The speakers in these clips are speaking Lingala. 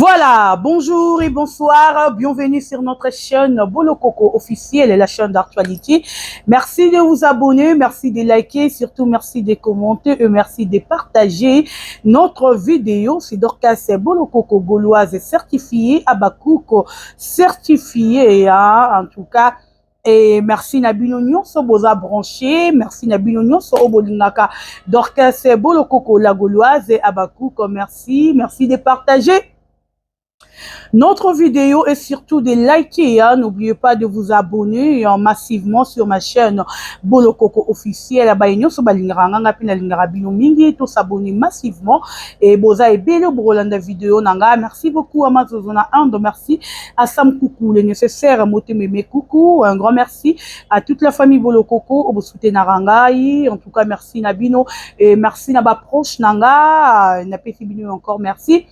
Voilà, bonjour et bonsoir, bienvenue sur notre chaîne Bolo Coco officielle, la chaîne d'actualité. Merci de vous abonner, merci de liker, surtout merci de commenter et merci de partager notre vidéo. C'est Dorcas Bolo Coco gauloise certifiée, Abakouko certifiée, hein, en tout cas. Et merci Nabino Nyonso boza branché, merci Nabino Nyonso obolingaka Dorcas Bolo Coco la gauloise et Abakouko, merci de partager notre vidéo et surtout de liker. Hein. N'oubliez pas de vous abonner massivement sur ma chaîne Bolo Coco officielle. Tout s'abonner massivement et boza et belle brolanda vidéo nanga. Merci beaucoup à Mazozona Ando, merci à Sam Coucou, le nécessaire Motememe Coucou, un grand merci à toute la famille Bolo Coco au soutien narangai. En tout cas merci Nabino et merci Naba proche nanga, na Bino encore merci.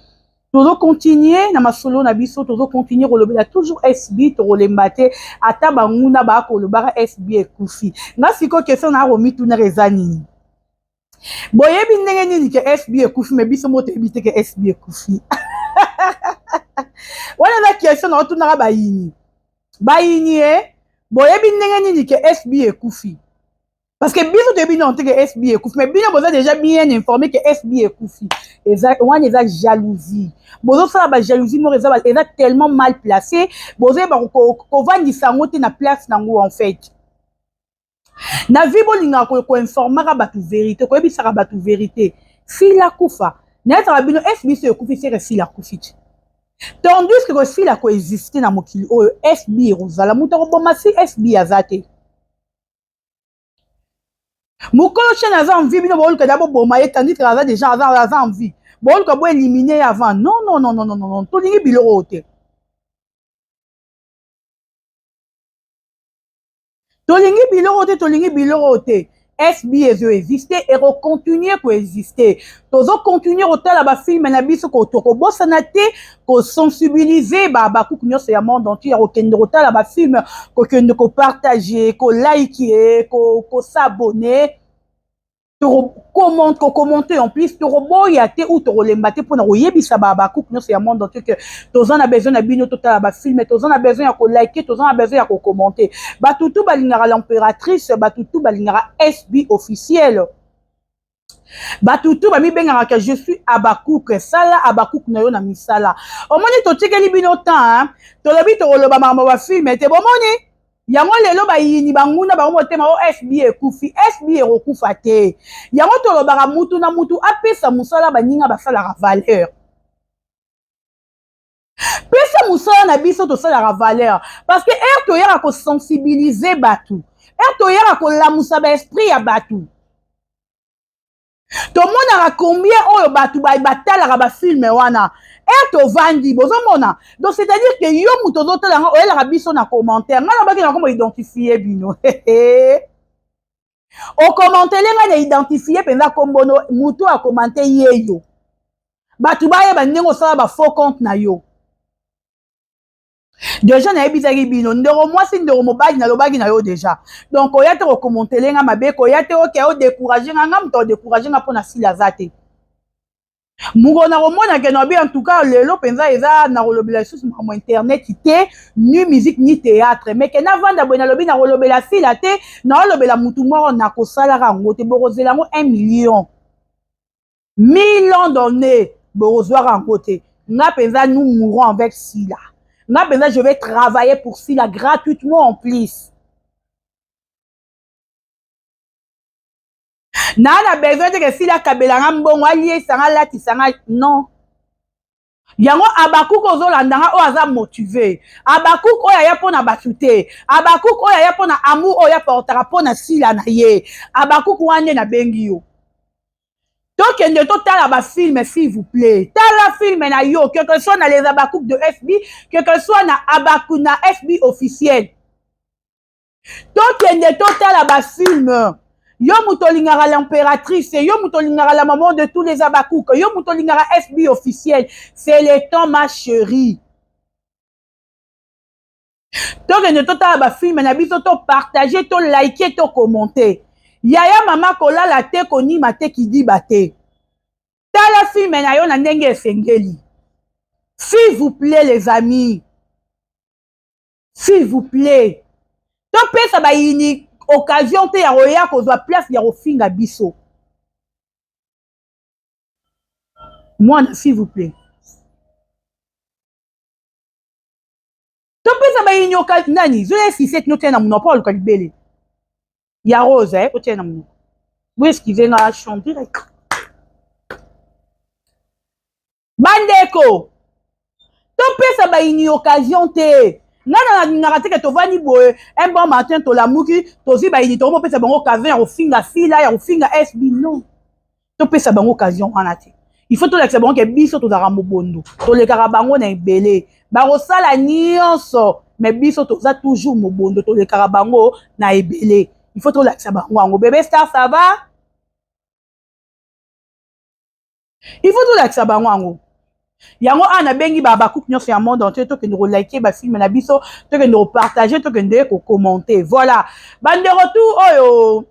Toujours continuer na masolo na biso, toujours continuer rolobela toujours SB to rolembate ata banguna ba ko lobara SB ekufi. Nga siko question na romi tuna rezani. Boyebi ndenge nini ke SB ekufi me biso moto ebite ke SB ekufi. Wala na question na tuna ba yini. Ba yini boyebi ndenge nini ke SB ekufi. Parce que biso debi non te que SB ekufi, mais bien vous êtes déjà bien informé que SB ekufi. On a jalousie. Bozo ça ba jalousie mo reza tellement mal placé. Bozo ba ko vandi sangote na place nango en fait. Na vie bolinga ko informer ba tu vérité, ko ebisa ba tu vérité. Si la kufa, na ta bino SB se ekufi c'est si la kufi. Tandis que si la ko exister na mokili o SB rozala muto ko bomasi SB azate. Mukolo chen aza en vie, bino bol que d'abord bomaye tandis que aza déjà aza en vie. Bol que bo éliminer avant. Non. To lingi biloko te. To lingi biloko te. SB existe et continuer pour exister. Tozo continuer au tel ba film na biso ko to bossa na te ko sensibiliser ba ku kunyo ya monde entier ko kende ko tel ba film ko kende ko partager, ko liker, ko s'abonner. Commenter en plus to roboya te ou to rolembate pour na oyebisa ba ku kunyo ya monde entier que tozo na besoin na bino to tel ba film, tozo na besoin ya ko liker, tozo na besoin ya ko commenter. Ba tutu balingara l'impératrice, ba tutu balingara SB officiel. Batutu ba mi bengaka que je suis Abakouk, sala Abakouk na yo na misala. Omoni to tikeli bino temps, to lobi to loba mama ba film te bomoni. Yango lelo ba yini banguna ba motema o SB ekufi, SB ekokufa te. Yango to loba mutu na mutu apesa musala baninga basala valeur. Pesa musala na biso to sala valeur parce que to yaka ko sensibiliser batu. To yaka ko lamusa ba esprit ya batu. To mona combien oyo batu ba batala ba film wana to vandi bozomona. Donc c'est à dire que yo muto zotala nga oyela ka biso na commentaire nga ba ki na ko identifier bino. O commenter nga na identifier penza kombono muto a commenter yeyo. Batu ba ye ba ndengo sala ba faux compte na yo. Déjà na ebizaki bino ndero mwasi ndero mobali na lobaki na yo déjà. Donc oya te commenter nga mabe ko ya te o décourager nga mto décourager nga pona sila zate. Mugo na romona ke no bi en tout cas lelo penza eza na rolobela sous mo internet te ni musique ni théâtre mais ke na vanda bona lobi na rolobela sila te na rolobela mutu moko na kosala rango te borozela ngo 1 million. 1000 ans donné borozwa rango te. Na penza nous mourons avec sila. Nga penza je vais travailler pour sila gratuitement en plus. Na besoin de que sila kabela nga mbongo alie sanga lati sanga non. Yango Abakouk ozolanda nga o aza motivé. Abakouk oya ya pona batute. Abakouk oya ya pona amour oya portera pona sila na ye. Abakouk wane na bengi yo. Tokende to tala ba film s'il vous plaît. Tala film na yo, que soit na les Abakouk de FB, que soit na Abakouk na FB officiel. Tokende to tala ba film. Yo mutolingara l'impératrice, yo mutolingara la maman de tous les Abakouk, yo mutolingara FB officiel. C'est le temps ma chérie. Tokende to tala ba film na biso to partager, to liker, to commenter. Yaya mama kola la te koni mate ki di bate. Tala film na yo na ndenge esengeli. S'il vous plaît, les amis. S'il vous plaît. Topé ça va une occasion te ya roya ko za place ya rofinga biso. Moi, s'il vous plaît. Topé ça va une occasion nani. Je laisse ici nous tena monopole ka libele. Ya rose o tena mon. Vous excusez nga chanter. Bandeko. Topé ça va une occasion te. Nana na raté que tovani boye un bon matin to la muki tozi ba ini to mo pesa bango occasion ya rofinga fila ya rofinga SB non. To pesa bango occasion wana te. Il faut to la bango ke biso to za mobondo. To le karabango na ebele. Ba rosala nyonso mais biso to za toujours mobondo to le karabango na ebele. Il faut to la bango ango bébé star ça va? Il faut to la bango ango. Yango ana bengi ba coupe nyonso ya monde entier to que nous liker ba film na biso to que nous partager to que nous ko commenter voilà bande retour oyo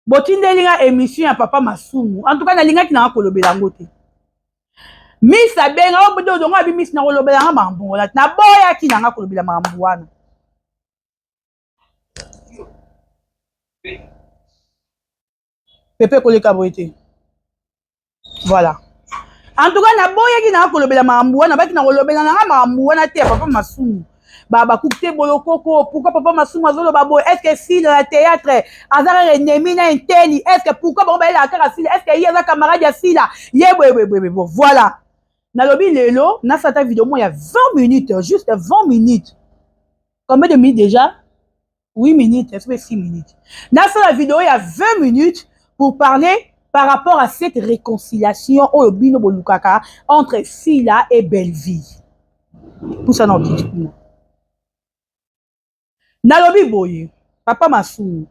botindelinga émission ya papa Masumu en tout cas na linga ki na kolobela ngote Miss abenga obodo dongo abi Miss na kolobela nga mambo na boya ki na kolobela mambo wana Pepe koleka boite voilà. En tout cas, na boya ki na kolobela mambo na baki na kolobela na mambo na te papa Masumu. Baba coupé bolokoko pourquoi papa Masumu azolo babo est-ce que si le théâtre azara ennemi na inteli est-ce que pourquoi baba la kara si est-ce que yaza camarade ya sila ye voilà. Na lobi lelo na sata vidéo moi il y a 20 minutes juste 20 minutes. Combien de minutes déjà? 8 minutes, est-ce que 6 minutes. Na sata vidéo il y a 20 minutes pour parler par rapport à cette réconciliation au bino bolukaka entre Sila et Belle-Vie. Pour ça, non, Nalobi boye, papa Masumu,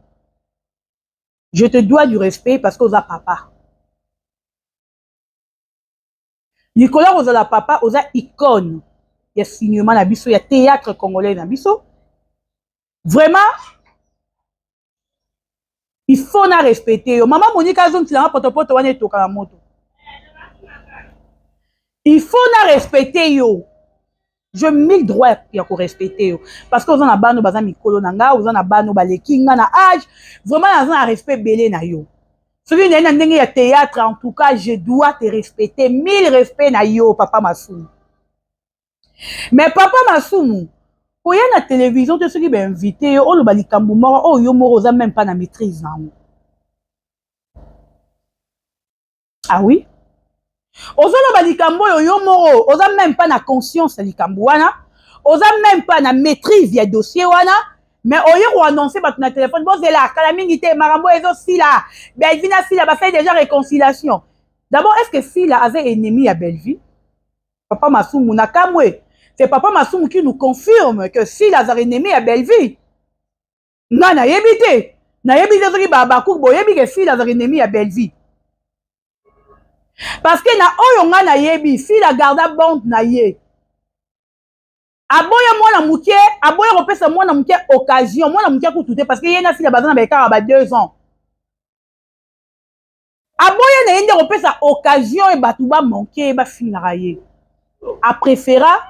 je te dois du respect parce que oza papa. Nicolas oza papa, oza icône. Il y a cinéma na biso, il y a théâtre congolais na biso. Vraiment, il faut na respecter. Maman Monica zone tila potopoto wane toka la moto. Il faut na respecter yo. Je mille droit ya ko respecter yo parce que oza na bano baza mikolo na nga, oza na bano baleki nga na âge, vraiment oza na respect belé na yo. Soki na ndenge ya théâtre en tout cas, je dois te respecter, 1000 respect na yo papa Masumu. Mais papa Masumu, oya na télévision te soki ba invité yo olo balikambu moko o yo moko oza même pas na maîtrise na ngo. Ah oui? Ozolo balikambo yo moko oza même pas na conscience ya likambo wana, oza même pas na maîtrise ya dossier wana, mais oye ko annoncer bato na téléphone bozela kala mingi te marambo ezo sila Belle-Vie na sila ba fait déjà réconciliation. D'abord est-ce que sila avait ennemi à Belle-Vie? Papa Masumu na kamwe. C'est papa Masumu qui nous confirme que sila a ennemi à Belle-Vie. Na yebite. Na yebite soki baba ku boyebi que sila a ennemi à Belle-Vie. Parce que na oyo nga na yebi si la garda bande na ye aboya mwana muke aboya kopesa mwana muke occasion mwana muke kutute parce que ye na si la bazana ba ekara ba 2 ans aboya na yende kopesa occasion e batu ba manquer ba finira ye a préféra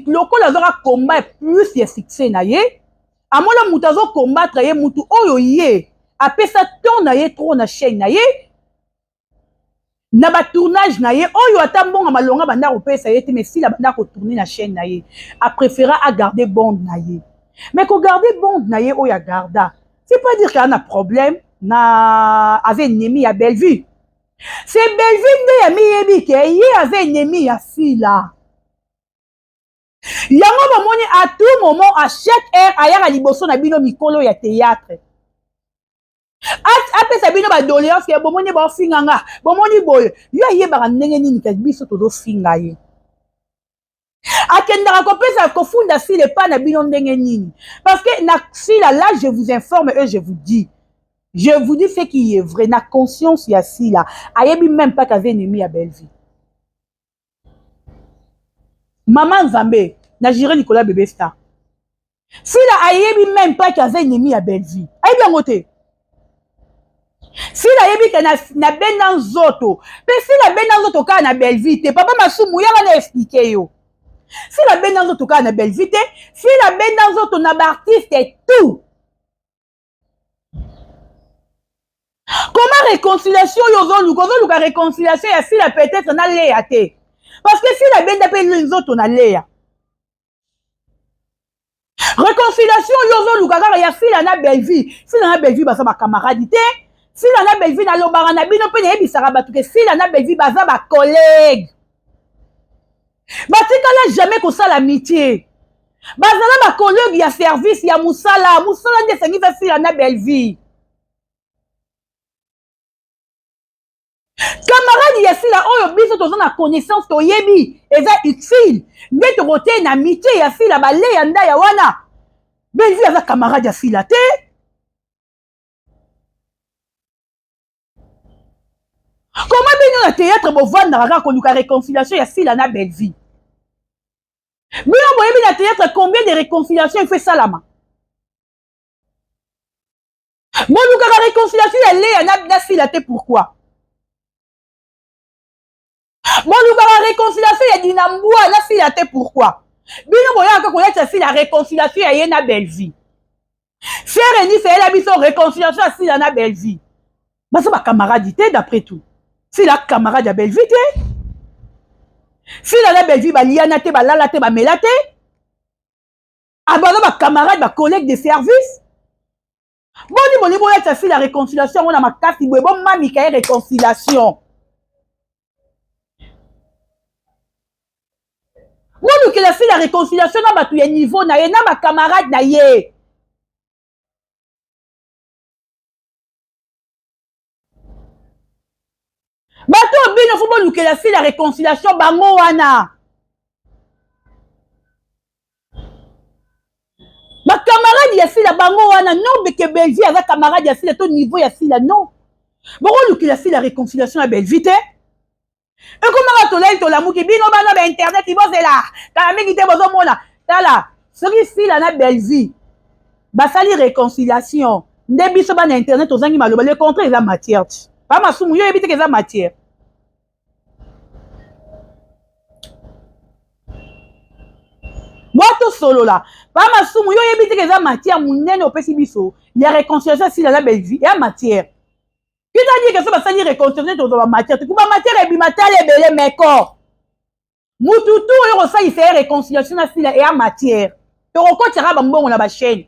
loko la zora combat plus ya succès na ye amona mutu azo combattre ye mutu oyo ye apesa ton na ye trop na chaîne na ye na ba tournage na ye oyo ata mbonga malonga banda kopesa ye te mais si la banda ko tourner na chaîne na ye a préféré à garder bande na ye mais ko garder bande na ye oyo ya garda c'est pas dire qu'il y a un problème na avait ennemi ya Belle-Vie c'est Belle-Vie nde ya miyebi ke ye avait ennemi ya Sila yango bomoni à tout moment à chaque heure ayaka liboso na bino mikolo ya théâtre apesa bino badoléance ke bomoni baofinga nga bomoni boye yo ayebaka ndenge nini kasi biso tozofinga ye akendaka kopesa kofunda sile epa na bino ndenge nini parce que na sila là je vous informe et je vous dis ce qui est vrai na conscience ya sila ayebi même pas qu'avait ennemi ya Belle-Vie maman Nzambe na jire Nicolas bébé star sila ayebi même pas qu'avait ennemi ya Belle-Vie ayebi yango te Si la yebi ke na benda nzoto, pe si la benda nzoto ka na belle vie te, papa masumu yanga na expliquer yo. Si la benda nzoto ka na belle vie te, si la benda nzoto na ba artiste tout. Comment réconciliation yozoluka réconciliation ya si la peut-être na leya te. Parce que si la benda pe nzoto na leya. Réconciliation yozoluka kaka ya si la na belle vie, si la na belle vie basa ba camarade te. Si la na belle vie na lobara na bino pe na yebisaka bato ke si la na belle vie baza ba collègue. Batikala jamais kosala amitié. Bazala ba collègue ya service ya musala nde sengi fa si la na belle vie. Camarade ya si la oyo biso toza na connaissance toyebi eza utile. Nde tokote na amitié ya si la bale ya nda ya wana. Belle vie aza camarade ya si la te. Comment bino na théâtre bovandaka kaka koluka réconciliation ya sila na belle vie? Bino boyebi na théâtre combien de réconciliation il fait salama? Bolukaka réconciliation ya leya na sila te pourquoi? Bolukaka réconciliation ya dinambua na sila te pourquoi? Bino boyaka koyata sila réconciliation ya ye na belle vie. Frère Eni c'est la biso réconciliation ya sila na belle vie. Basa ba camarade te d'après tout. Si la camarade ya belle vie te, si la belle vie ba liana te ba lala te ba mela te, abana ba camarade ba collègue de service. Boni boya si la réconciliation on a makasi boye bon mami ka réconciliation. Boni que la si la réconciliation na batu ya niveau na ye na ba camarade na ye. Bato bino faut bolukela si la réconciliation bango wana. Ba camarade ya si la bango wana non beke Belgique avec camarade ya si la ton niveau ya si la non. Bon bolukela si la réconciliation à Belgique. Et comment to lel to la muki bino bana ba internet ibozela. Kala mingi te bozo mona. Tala, soki si la na Belgique. Ba sali réconciliation. Nde biso ba na internet ozangi maloba le contrat eza matière. Pas masumu yo ebite eza matière. Boto solo là. Pas masumu yo ebite eza matière munene opesi biso. Ya réconciliation si la belle vie ya matière. Qui t'a dit que ça va sali réconciliation to matière. Tu ba matière e bimatale ebele meko. Mututu yo ko sa il fait réconciliation na si la ya matière. To ko tira ba mbongo na ba chaîne.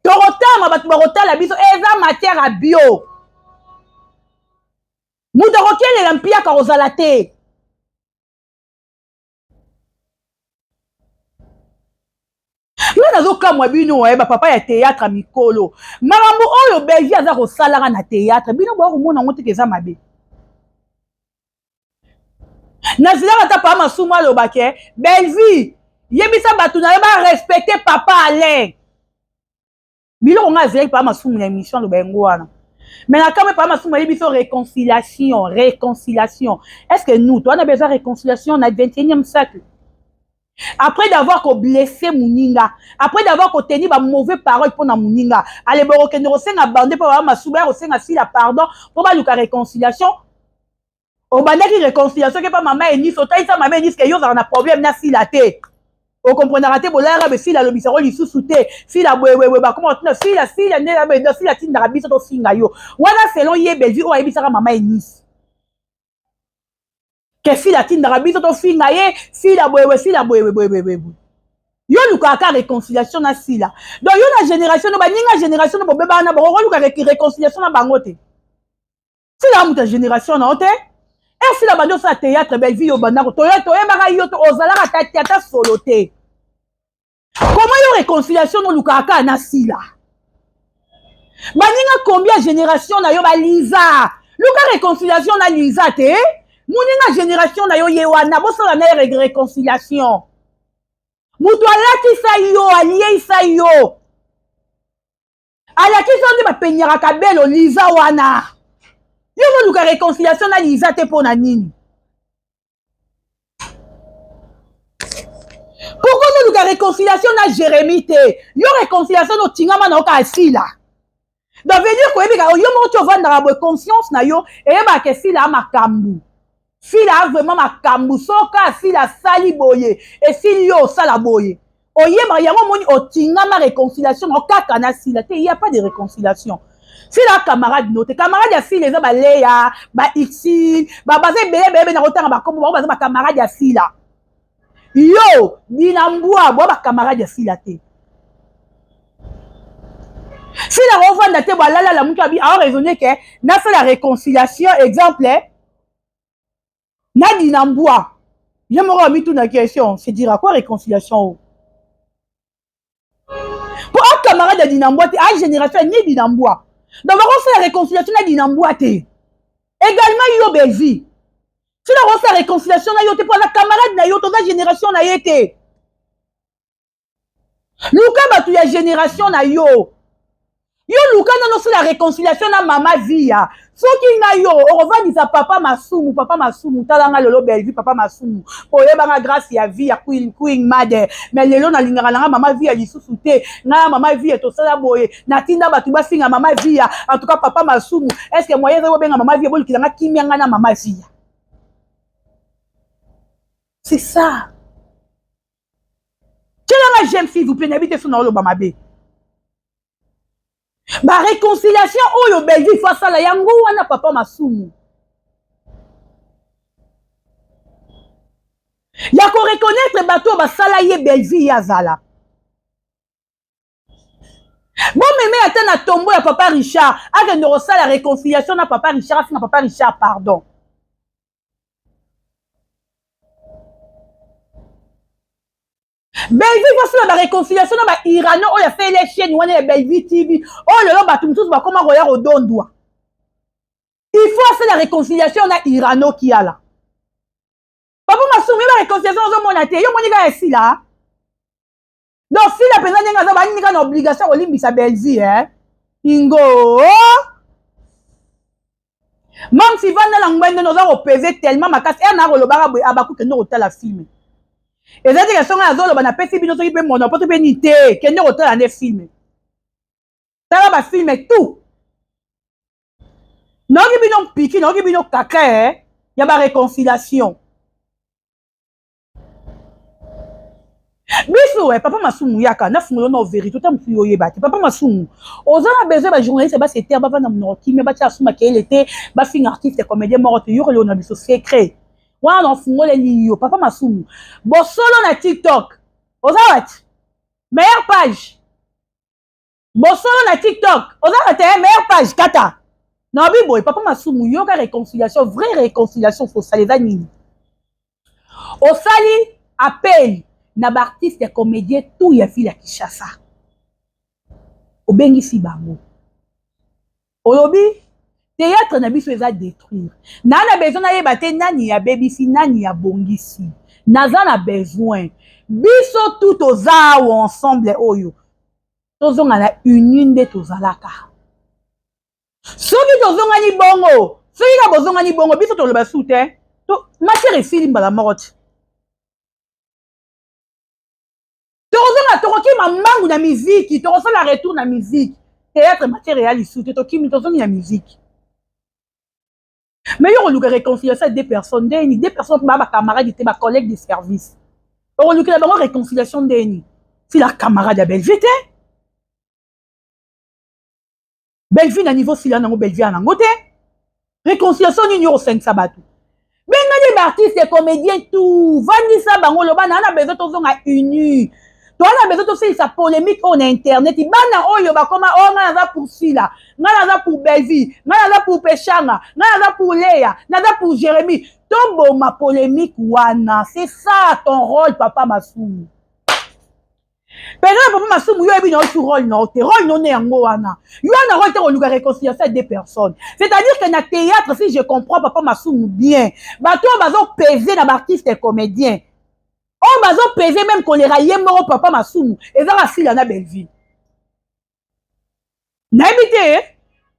To rotama ba rotala biso eza matière à bio. Muda rokiele la mpia ka ozala te. Yo nazokamwa bino ba papa ya théâtre mikolo. Marambo oyo Belgique aza kosalaka na théâtre. Bino bo komona ngote keza mabe. Nazilaka ta pa masumu alobake Belgique yebisa batu na ba respecter papa Alain. Bilo nga zeli pa masumu na émission lo bengo wana. Mais là, quand même, pas ma besoin réconciliation. Est-ce que nous, toi, on a besoin de réconciliation dans le 21e siècle? Après d'avoir blessé Mouninga, après d'avoir tenu ma mauvaise parole pour na Mouninga, allez, bon, que nous sommes abandonnés pour avoir ma souveraine, aussi si la pardon, pour avoir la réconciliation. Au bandaki réconciliation, que pas maman et nice, autant ça maman et nice, que yo, on a problème, na si la tête. Vous comprenez raté bolera be si la lobisaro li sous-souté si la ba comment si la ne la si la tin d'Arabie to singa yo wana selon ye Belgique o ebisaka mama Enis que si la tin d'Arabie to singa ye si la yo luka ka réconciliation na si la donc yo la génération no ba ninga génération no beba na ba luka réconciliation na bangote si la muta génération na ote et si la bando sa théâtre belle vie yo banda ko to ye mara yo to ozala ka théâtre soloté. Comment yo réconciliation no lukaka na sila? Baninga combien génération na yo ba Lisa? Luka réconciliation na Lisa te? Muninga génération na yo yewana bo sala na réconciliation. Mutu alaki sa yo allié sa yo. Alaki so ndi ba penyaka kabelo Lisa wana. Yo no luka réconciliation na Lisa te pona nini? Pourquoi nous avons réconciliation na Jérémie te? Yo réconciliation no tingama na oka asila. Donc, veut dire que yo mo tu vas dans la conscience na yo et ba que si la makambu. Si la vraiment makambu soka si la sali boye et si yo sala boye. Oye ba yango moni otinga ma réconciliation o kaka na si la te il y a pas de réconciliation. Si la camarade note camarade ya si les ba leya ba ixi ba bazé bébé na rotanga ba kombo ba camarade ya si la. Yo dinambua bo ba camarade ya si la te. Si la revend te balala la mutu abi a raisonné que na fait la réconciliation exemple na dinambua. Je m'aurais mis toute la question, c'est dire à quoi réconciliation? Pour un camarade de dinambua te a génération ni dinambua. Donc on fait la réconciliation na dinambua te. Également yo belvi. Si la refait la réconciliation na yo te pour la camarade na yo toute la génération na yete. Luka batu ya génération na yo. Yo luka na no la réconciliation na mama via. Soki na yo on revendisa papa masumu talanga lolo belvi papa masumu. Oyeba nga grâce ya vie ya queen mother. Mais lelo na lingaka na mama via lisusu te. Na mama via to sala boye. Na tinda batu ba singa mama via. En tout cas papa masumu. Est-ce que moyen zo benga mama via boli kilanga kimia nga na mama via. C'est ça. Quelle jeune fille vous plaît n'habitez sur le bamabe. Ba réconciliation oyo belvi face à la yango wana papa masumu. Ya ko reconnaître bateau ba sala ye belvi ya zala. Bon mémé ata na tombo ya papa Richard, a de ressala la réconciliation na papa Richard, na papa Richard pardon. Belvi face la réconciliation na ba Irano oyo fait les chaînes wana ya Belvi TV. Oh lelo batu msusu ba koma roya odondwa. Il faut faire la réconciliation na Irano qui a là. Papa masumu la réconciliation zo mona te yo moni ga esi là. Donc si la personne nga za ba ni ka obligation o limbisa Belvi Ingo. Même si vanda la ngwende no za opeze tellement makasi na ko lobaka boy abaku ke no otala film. Et ça dit que son azolo bana pesi bino soki pe mono poto pe ni te kende otala ne film. Ça va film tout. Non ki bino piki, non ki bino kaka ya ba réconciliation. Biso papa masumu yaka na fungo no vérité tam fuyo yebati papa masumu. Ozana besoin ba journaliste ba c'était ba na mnoki me ba tia suma ke il était ba fin artiste comédien mort yo le na biso secret. Wana on fungo le liyo papa masumu. Bo solo na TikTok. Ozawat. Meilleure page. Bo solo na TikTok. Ozawat meilleure page kata. Non biboy papa masumu yo ka réconciliation, vraie réconciliation faut ça les anime. Au sali appel na ba artiste comédien tout ya fille ya Kinshasa. Obengisi bango. Olobi théâtre na biso eza détruire. Na besoin na yeba te nani ya bebisi nani ya bongisi. Naza na besoin. Biso tout oza ensemble oyo. Tozonga na union de tozalaka. Soki tozonga ni bongo, soki na bozonga ni bongo biso toloba soute. To matière esili mbala morte. Tozonga toroki mamangu na musique, torosa la retour na musique. Théâtre matière réelle soute tokimi tozongi na musique. Mais on a réconcilié ça des personnes, des personnes qui sont camarades, des collègues de service. On a une réconciliation d'eni. Si la camarade a Belvi, Belvi na niveau si la nango Belvi a nango te. Réconciliation numéro 5 sabatu. Ben des artistes, des comédiens, tout. Vanessa bango loba na besoin tozonga uni. Toi on a besoin de sa polémique on internet. Bana oyo ba koma o nga za pour Sila, nga za pour Belvi, nga za pour Pechanga, nga za pour Léa, nga za pour Jérémy. Tombo ma polémique wana, c'est ça ton rôle papa Masumu. Pena papa Masumu yo ebi na sur rôle non, te rôle non yango wana. Yo na rôle te on nous réconcilier ça des personnes. C'est-à-dire que na théâtre si je comprends papa Masumu bien, ba to bazo peser na artiste et comédien. On bazo peser même qu'on les raillait mort papa Masumu. Et ça, la na Belvi. N'habitez,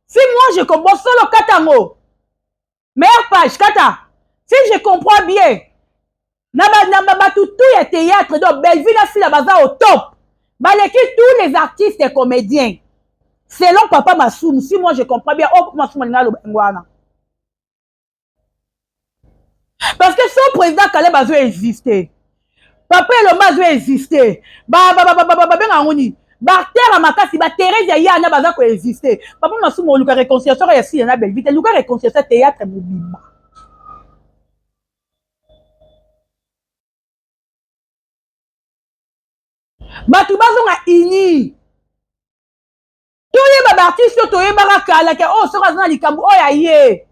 si moi je comprends solo katango, meilleure page kata, si je comprends bien, naba tout ya théâtre, donc Belvi na si la baza au top. Baleki tous les artistes et comédiens. Selon Papa Massoum, si moi je comprends bien, oh, Massoum n'a le bengwana. Parce que son président Caleb a dû exister. Papa Eloma a dû exister. Terre makasi ba Thérèse ya yana baza ko exister. Papa Massoum luka réconciliation ya si na belle vite. Luka réconciliation théâtre mobima. Batu bazonga ini. Toye ba artiste toye barakala ke oh sera na likambo oh ya ye.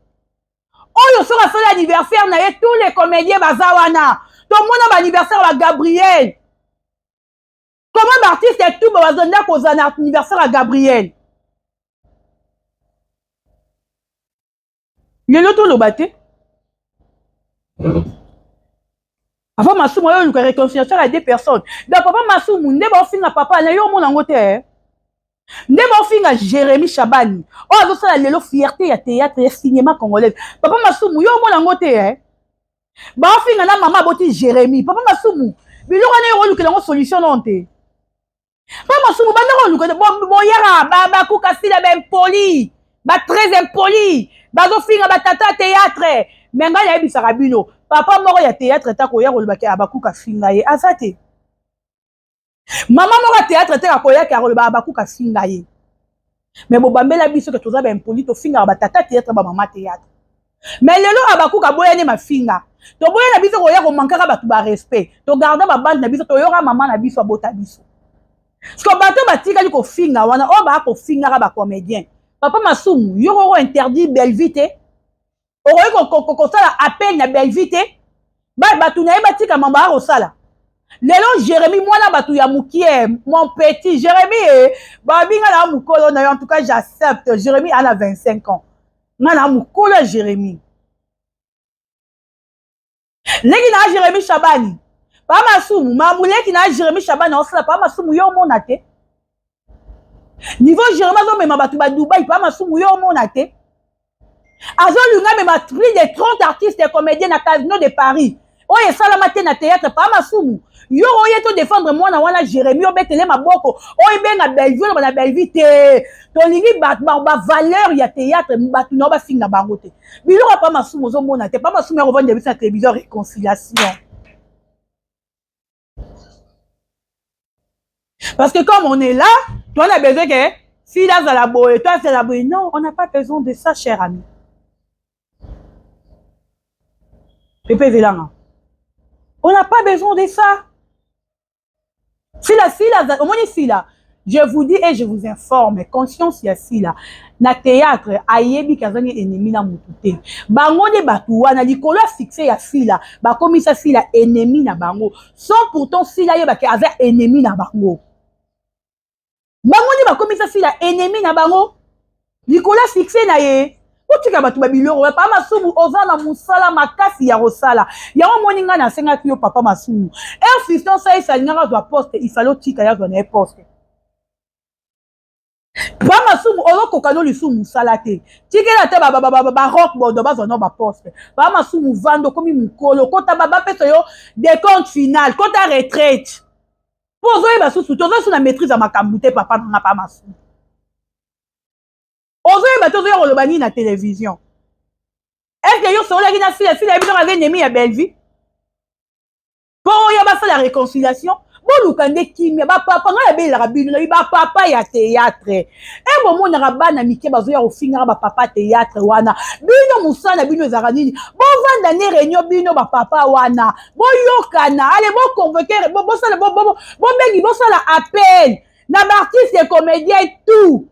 Oyo sera fait l'anniversaire na ye tous les comédiens bazawana. Tout le monde a l'anniversaire à Gabriel. Comment l'artiste est tout bazonda pour un anniversaire à Gabriel? Il est tout le bâté. Avant Massoum, il y a une réconciliation à 2 personnes. Donc, papa Massoum, ne pas finir papa, il y a un monde en côté. Ne pas finir Jérémy Chabani. Oh, alors ça, il y a la fierté, il y a théâtre, il y a cinéma congolais. Papa Massoum, il y a un monde en côté. Bah, finir la maman boti Jérémy. Papa Massoum, il y a une solution non te. Papa Massoum, il y a un kuka sila ben poli. Ba très impoli. Ba zo finir ba tata théâtre. Mais nga ya bisaka bino. Papa moko ya théâtre ta koya kolobaki abakuka finga ye azate. Maman moko ya théâtre ta koya ka kolobaki abakuka finga ye. Mais bobambela biso ke toza ba impoli to finga ba tata théâtre ba maman théâtre. Mais lelo abakuka boyane ma finga. To boyana biso koya ko mankaka batu ba respect. To garder ba bande na biso to yoka maman na biso abota biso. Parce que bato batika ko finga wana o ba ko finga ba comédien. Papa Massoum yoko interdit belle vite. Oko sala appel na belle vite. Batu na batika mamba ko sala. Lelo Jérémy mwana batu ya mukie mon petit Jérémy babinga na mukolo na en tout cas j'accepte Jérémy a 25 ans. Ngana mukolo Jérémy. Leki na Jérémy Chabani. Pa Massoum mamuleki na Jérémy Chabani on sala pa Massoum yo mona te. Niveau Jérémy zo mema batu ba Dubaï pa Massoum yo mona te. Azolunga mema plus de 30 artistes et comédiens na Casino de Paris. Oye salamate na théâtre pa Massoum. Yo oye to défendre moi na wana Jérémy obetele maboko. Oye benga Belleville na Belleville te. To lingi ba valeur ya théâtre batu no ba finga bango te. Biloko pa Massoum zo mona te. Pa Massoum ya revendre sur la télévision réconciliation. Parce que comme on est là, toi on a besoin que si là à la boue, toi c'est la boue. Non, on n'a pas besoin de ça, cher ami. Pépé Vélanga. On n'a pas besoin de ça. Si là, au moins ici là, je vous dis et je vous informe, conscience ici là, na théâtre, ayebi kazani ennemi na mutute. Bango de batuwa, na likolo fixé ya fila, ba komi sa fila ennemi na bango. Sans pourtant fila yeba ke aza ennemi na bango. Bango de ba komi sa fila ennemi na bango. Likolo fixé na ye. Otika batu babiloro pa Massoum ozana musala makasi ya rosala ya moninga na senga kiyo papa Massoum un fiston ça il salinga doit poste il fallait tika ya donner poste pa Massoum olo kokano lisu musala te tikela te ba rock bodo ba zono ba poste pa Massoum vando komi mukolo kota baba peso yo des comptes final kota retraite pozo e basusu tozo su na maîtrise ya makambute papa na pa Massoum. Ozoye bato zo kolobani na télévision. Est-ce que yo solo na fille ya bino avec ennemi ya Belleville? Pour ya ba la réconciliation, bo lukande kimia ba papa nga ya bela bino na ba papa ya théâtre. E bo mona bana mike bazo ya ofinga ba papa théâtre wana. Bino musana bino ezaka nini? Bo vanda ne réunion bino ba papa wana. Bo yokana, allez bo convoquer bo sala bo bengi bo sala appel. Na ba artiste et comédien tout.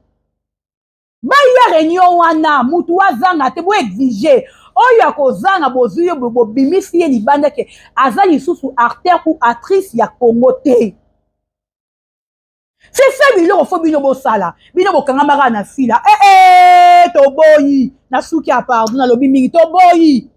Ba ya réunion wana mutu wazanga te bo exiger oyo akozanga bozuyo bo bimisi ye libanda ke azali susu acteur ou actrice ya Congo te. C'est ça biloko fo bino bo sala bino bo kanga mara na fila to boyi na suki a pardon na lobi mingi to boyi